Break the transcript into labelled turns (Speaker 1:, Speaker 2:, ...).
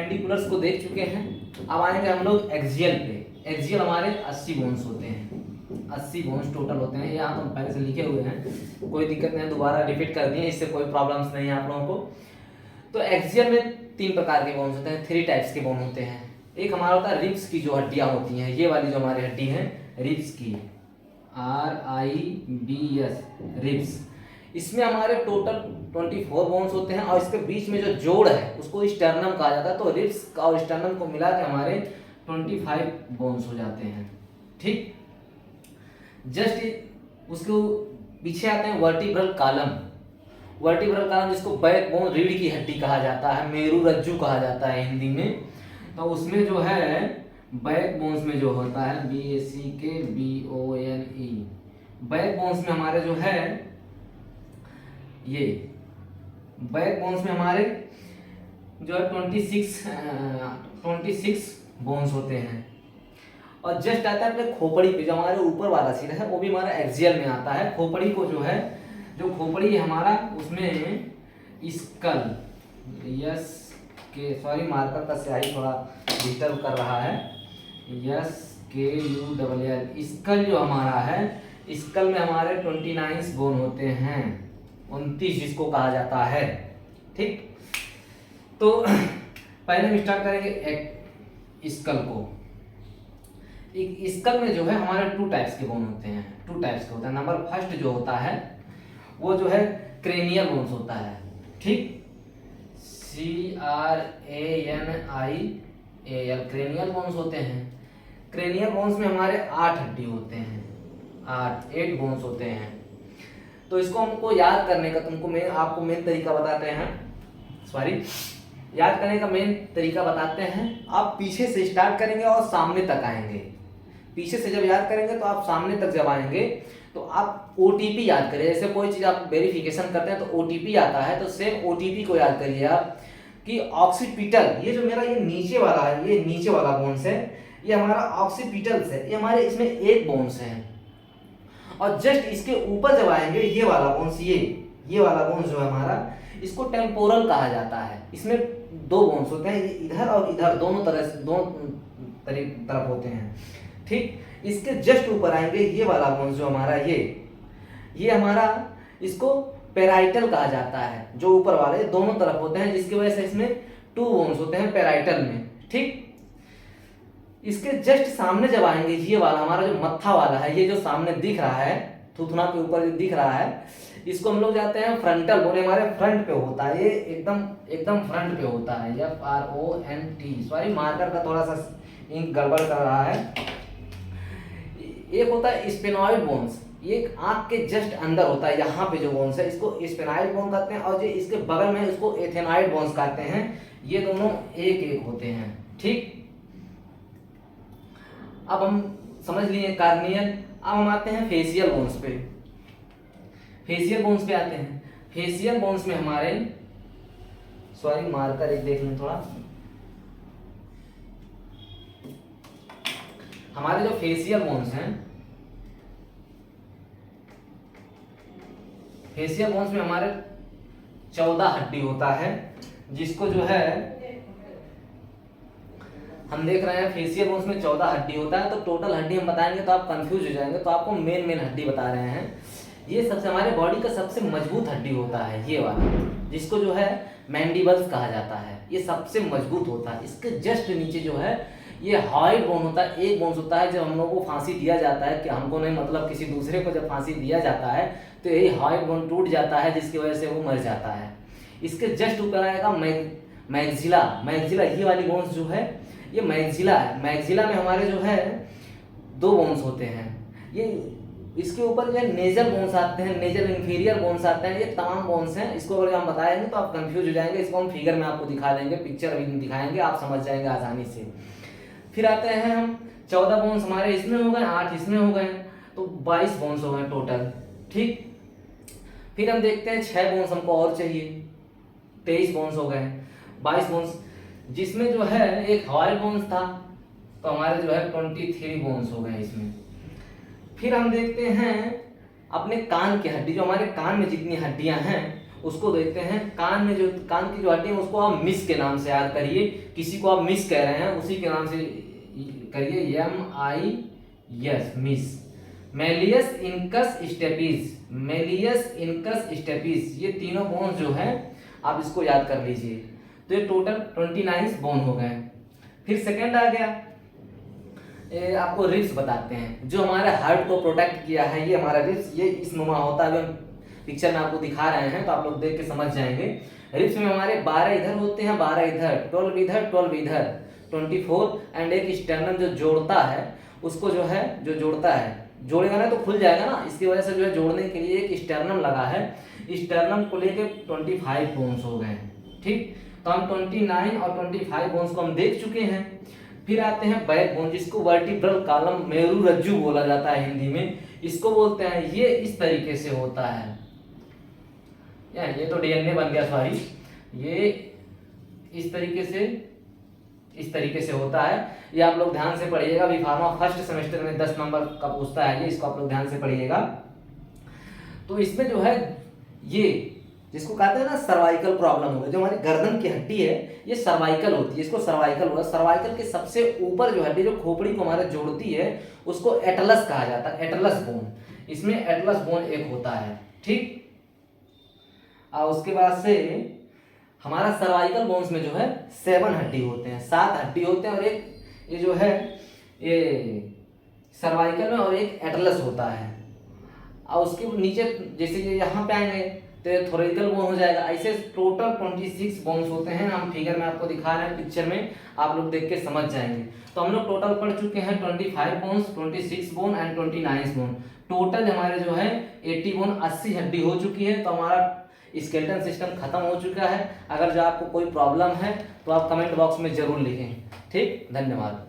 Speaker 1: Perpendiculars को देख चुके हैं। अब आएंगे हम लोग एक्सियल पे। एक्सियल हमारे 80 बोन्स होते हैं, 80 बोन्स टोटल होते हैं। यहाँ तो पहले से लिखे हुए हैं, कोई दिक्कत नहीं, दोबारा रिपीट कर दिए, इससे कोई प्रॉब्लम्स नहीं है आप लोगों को। तो एक्सियल में 3 प्रकार के बोन्स होते हैं, 3 टाइप्स के बोन होते हैं। एक हमारा होता है रिब्स की जो हड्डियाँ होती हैं, ये वाली जो हमारी हड्डी है रिब्स की, RIBS रिब्स। इसमें हमारे टोटल 24 बोन्स होते हैं और इसके बीच में जो जोड़ है उसको स्टर्नम कहा जाता है। तो रिब्स और स्टर्नम को मिला के हमारे 25 बोन्स हो जाते हैं। ठीक, जस्ट उसके पीछे आते हैं वर्टिब्रल कॉलम। वर्टिब्रल कॉलम जिसको बैक बोन, रीढ़ की हड्डी कहा जाता है, मेरू रज्जू कहा जाता है हिंदी में। तो उसमें जो है बैक बोन्स में जो होता है BACKBONE, बैक बोन्स में हमारे जो है ये बैक बोन्स में हमारे जो है 26 बोन्स होते हैं। और जस्ट आता है अपने खोपड़ी पे, जो हमारे ऊपर वाला सिर है वो भी हमारा एक्सियल में आता है। खोपड़ी को जो है, जो खोपड़ी है हमारा, उसमें स्कल, यस के सॉरी मार्कर का स्याही थोड़ा डिस्टर्ब कर रहा है, SKULL, स्कल जो हमारा है, स्कल में हमारे 29 बोन होते हैं, 29 जिसको कहा जाता है। ठीक, तो पहले हम स्टार्ट करेंगे स्कल को। स्कल में जो है हमारे 2 टाइप्स के बोन होते हैं, 2 टाइप्स के होते हैं। नंबर फर्स्ट जो होता है वो जो है क्रेनियल बोन्स होता है। ठीक, CRANIAL क्रेनियल बोन्स होते हैं। क्रेनियल बोन्स में हमारे 8 हड्डी होते हैं, 8 बोन्स होते हैं। तो इसको हमको याद करने का, आपको मेन तरीका बताते हैं, याद करने का मेन तरीका बताते हैं। आप पीछे से स्टार्ट करेंगे और सामने तक आएंगे। पीछे से जब याद करेंगे तो आप सामने तक जब आएंगे तो आप OTP याद करिए। जैसे कोई चीज़ आप वेरिफिकेशन करते हैं तो OTP आता है, तो सेम OTP को याद करिए आप कि ऑक्सीपिटल, ये जो मेरा ये नीचे वाला है, ये नीचे वाला बोन्स है, ये हमारा ऑक्सीपिटल्स है, ये हमारे इसमें 1 बोन्स है। और जस्ट इसके ऊपर जब आएंगे ये वाला बोन्स, ये वाला बोन्स जो है हमारा, इसको टेम्पोरल कहा जाता है। इसमें 2 बोन्स होते हैं, इधर और इधर, दोनों तरफ होते हैं। ठीक, इसके जस्ट ऊपर आएंगे ये वाला बोन्स जो हमारा, ये हमारा, इसको पेराइटल कहा जाता है। जो ऊपर वाले दोनों तरफ होते हैं, जिसकी वजह से इसमें 2 बोन्स होते हैं पेराइटल में। ठीक, इसके जस्ट सामने जब आएंगे ये वाला हमारा जो मत्था वाला है, ये जो सामने दिख रहा है, थुथुना के ऊपर जो दिख रहा है, इसको हम लोग जाते हैं फ्रंटल बोन, हमारे फ्रंट पे होता है, ये एकदम फ्रंट पे होता है, FRONT। सॉरी मार्कर का थोड़ा सा इंक गड़बड़ कर रहा है। एक होता है स्पेनॉइड बोन्स, ये आंख के जस्ट अंदर होता है, यहाँ पे जो बोन्स है इसको स्पेनॉइड बोन कहते हैं, और जो इसके बगल में इसको एथेनॉइड बोन्स कहते हैं। ये दोनों एक होते हैं। ठीक, अब हम समझ लिए कार्नियल। अब हम आते हैं फेशियल बोन्स पे। फेशियल बोन्स पे आते हैं। फेशियल बोन्स में हमारे, सॉरी मार्कर एक देख लें थोड़ा, हमारे जो फेशियल बोन्स हैं, फेशियल बोन्स में हमारे 14 हड्डी होता है, जिसको जो है हम देख रहे हैं फेशियल बोन्स में 14 हड्डी होता है। तो टोटल हड्डी हम बताएंगे तो आप कंफ्यूज हो जाएंगे, तो आपको मेन हड्डी बता रहे हैं। ये सबसे हमारे बॉडी का सबसे मजबूत हड्डी होता है, ये वाला, जिसको जो है मैंडिबल्स कहा जाता है, ये सबसे मजबूत होता है। इसके जस्ट नीचे जो है ये हॉइड बोन होता है, 1 बोन्स होता है। जब हम लोगों को फांसी दिया जाता है, कि हमको नहीं मतलब किसी दूसरे को जब फांसी दिया जाता है तो यही हॉइड बोन टूट जाता है, जिसकी वजह से वो मर जाता है। इसके जस्ट ऊपर आएगा मैग्जिला। ये वाली बोन्स जो है ये मैग्जिला है। मैग्जिला में हमारे जो है 2 बोन्स होते हैं। ये इसके ऊपर जो है नेजल बोन्स आते हैं, नेजल इंफीरियर बोन्स आते हैं, ये तमाम बोन्स हैं। इसको अगर हम बताएंगे तो आप कंफ्यूज हो जाएंगे। इसको हम फिगर में आपको दिखा देंगे, पिक्चर अभी दिखाएंगे, आप समझ जाएंगे आसानी से। फिर आते हैं हम 14 बोन्स हमारे इसमें हो गए, 8 इसमें हो गए, तो 22 बोन्स हो गए टोटल। ठीक, फिर हम देखते हैं 6 बोन्स हमको और चाहिए, 23 बोन्स हो गए, 22 बोन्स, जिसमें जो है एक हॉइड बोन्स था, तो हमारे जो है 23 बोन्स हो गए इसमें। फिर हम देखते हैं अपने कान की हड्डी, जो हमारे कान में जितनी हड्डियां हैं उसको देखते हैं। कान में जो कान की जो हड्डी है उसको आप मिस के नाम से याद करिए, किसी को आप मिस कह रहे हैं उसी के नाम से करिए, MIS miss. Malleus incus stapes, malleus incus stapes, ये तीनों बोन जो है आप इसको याद कर लीजिए। तो ये टोटल 29 बोन हो गए। फिर सेकंड आ गया, आपको रिब्स बताते हैं, जो हमारे हार्ट को प्रोटेक्ट किया है, ये हमारा रिब्स, ये इस नुमा होता है। हम पिक्चर में आपको दिखा रहे हैं तो आप लोग देख के समझ जाएंगे। रिब्स में हमारे 12 इधर होते हैं, 12 इधर, 12 इधर, 12 इधर, 24, एंड एक स्टर्नम जो जोड़ता है उसको जो है, जो जोड़ता है, जोड़ेगा ना तो खुल जाएगा ना, इसकी वजह से जो है जोड़ने के लिए एक स्टर्नम लगा है। स्टर्नम को लेके 25 बोन्स हो गए। ठीक, तो हम 29 और 25 बोन्स को हम देख चुके हैं। फिर आते हैं बैक बोन, जिसको वर्टिब्रल कॉलम, मेरू रज्जू बोला जाता है हिंदी में, इसको बोलते हैं। ये इस तरीके से होता है, ये तो DNA बन गया, सॉरी, ये इस तरीके से होता है। ये आप लोग ध्यान से पढ़िएगा, बी फार्मा फर्स्ट सेमेस्टर में 10 नंबर का पूछता है ये, इसको आप लोग ध्यान से पढ़िएगा। तो इसमें जो है ये जिसको कहते हैं ना सर्वाइकल प्रॉब्लम हो गई, जो हमारी गर्दन की हड्डी है ये सर्वाइकल होती है, इसको सर्वाइकल होगा। सर्वाइकल के सबसे ऊपर जो हड्डी जो खोपड़ी को हमारे जोड़ती है उसको एटलस कहा जाता है, एटलस बोन। इसमें एटलस बोन एक होता है। ठीक, और उसके बाद से हमारा सर्वाइकल बोन्स में जो है 7 हड्डी होते हैं, 7 हड्डी होते हैं, और एक ये जो है ये सर्वाइकल में, और एक एटलस होता है। और उसके नीचे जैसे ये यहाँ पे आएंगे तो थोरेटिकल बोन हो जाएगा। ऐसे टोटल 26 बोन्स होते हैं। हम फिगर में आपको दिखा रहे हैं, पिक्चर में आप लोग देख के समझ जाएंगे। तो हम लोग टोटल पढ़ चुके हैं 25 bones, 26 bone and 29 bone. Total हमारे जो है 80 बोन, 80 हड्डी हो चुकी है। तो हमारा स्केलेटन सिस्टम खत्म हो चुका है। अगर जो आपको कोई प्रॉब्लम है तो आप कमेंट बॉक्स में जरूर लिखें। ठीक, धन्यवाद।